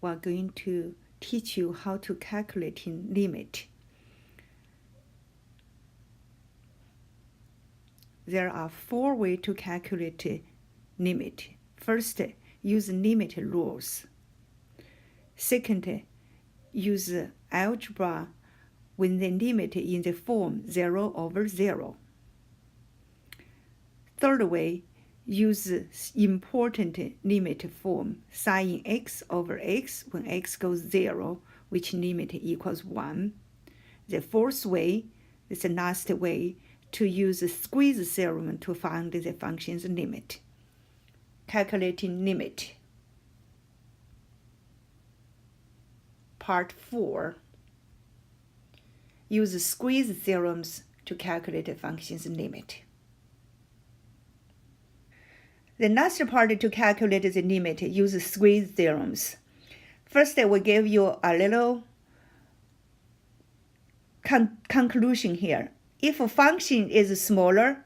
we're going to teach you how to calculate limit. There are 4 ways to calculate limit. First, use limit rules. Second, use algebra when the limit in the form 0 over 0. Third way, use important limit form sin x over x when x goes 0, which limit equals 1. The fourth way is the last way, to use the squeeze theorem to find the function's limit. Calculating limit. Part 4. Use squeeze theorems to calculate a function's limit. The last part to calculate the limit uses squeeze theorems. First, I will give you a little conclusion here. If a function is smaller,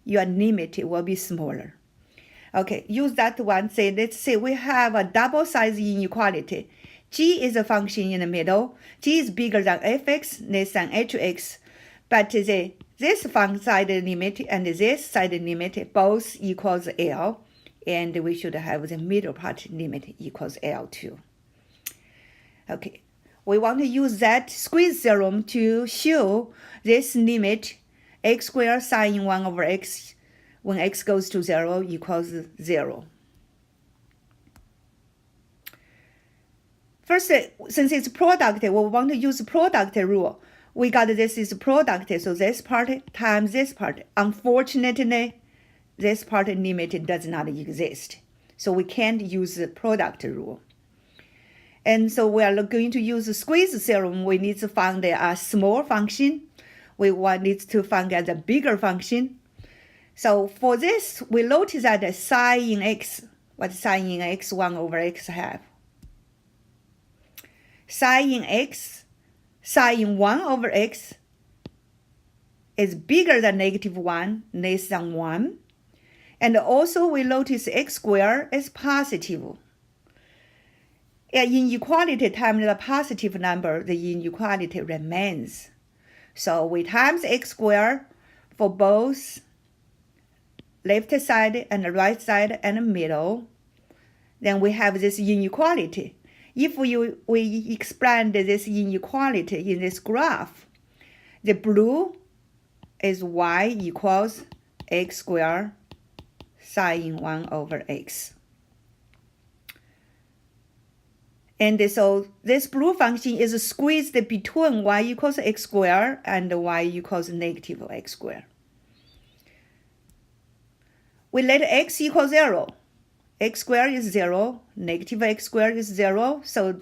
your limit will be smaller. Okay, use that one. Let's say we have a double size inequality. G is a function in the middle. G is bigger than fx, less than hx. But this function side limit and this side limit both equals L. And we should have the middle part limit equals L too. Okay, we want to use that squeeze theorem to show this limit x squared sine 1 over x when x goes to 0 equals 0. First, since it's product, we want to use product rule. We got this is product, so this part times this part. Unfortunately, this part limit does not exist. So we can't use the product rule. And so we are going to use the squeeze theorem. We need to find a small function. We need to find the bigger function. So for this, we notice that sin x, what sin x 1 over x have? Sin x, sin 1 over x is bigger than -1, less than 1. And also we notice x squared is positive. Inequality times the positive number, the inequality remains. So we times x squared for both left side and the right side and the middle. Then we have this inequality. If we expand this inequality in this graph, the blue is y equals x squared sine 1 over x. And so this blue function is squeezed between y equals x squared and y equals negative x squared. We let x equal 0. X squared is 0, negative x squared is 0, so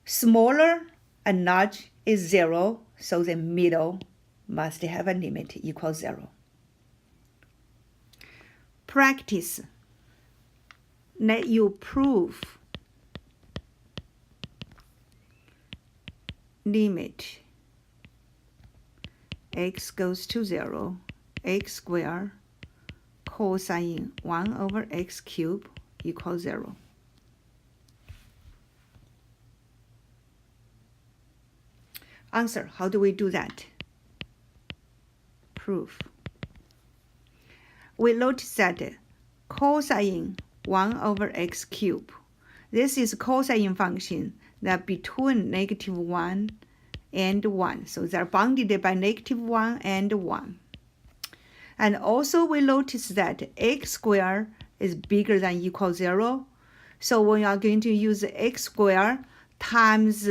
smaller and large is 0, so the middle must have a limit equals 0. Practice. Let you prove limit x goes to 0, x squared cosine 1 over x cubed equals 0. Answer, how do we do that? Proof. We notice that cosine 1 over x cubed, this is cosine function that between -1 and 1. So they're bounded by -1 and 1. And also we notice that x squared is bigger than equal 0. So we are going to use x squared times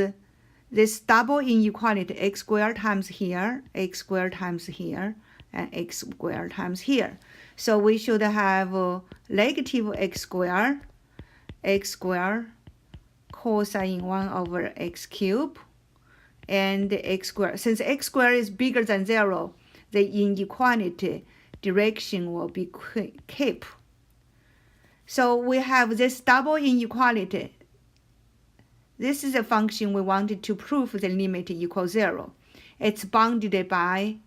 this double inequality, x squared times here, x squared times here, and x squared times here. So we should have negative x squared cosine 1 over x cubed, and x squared. Since x squared is bigger than 0, the inequality direction will be kept. So we have this double inequality. This is a function we wanted to prove the limit equals 0. It's bounded by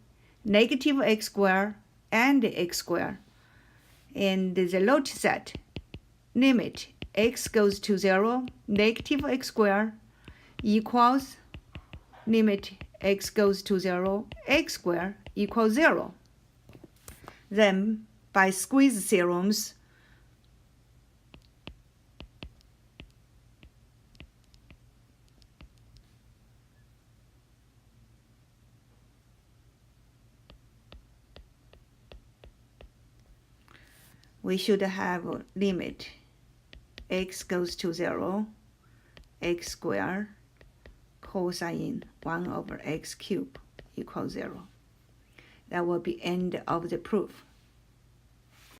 negative x squared and x squared. And the note set limit x goes to 0, negative x squared equals limit x goes to 0, x squared equals 0. Then by squeeze theorems, we should have a limit x goes to 0, x squared cosine 1 over x cubed equals 0. That will be end of the proof.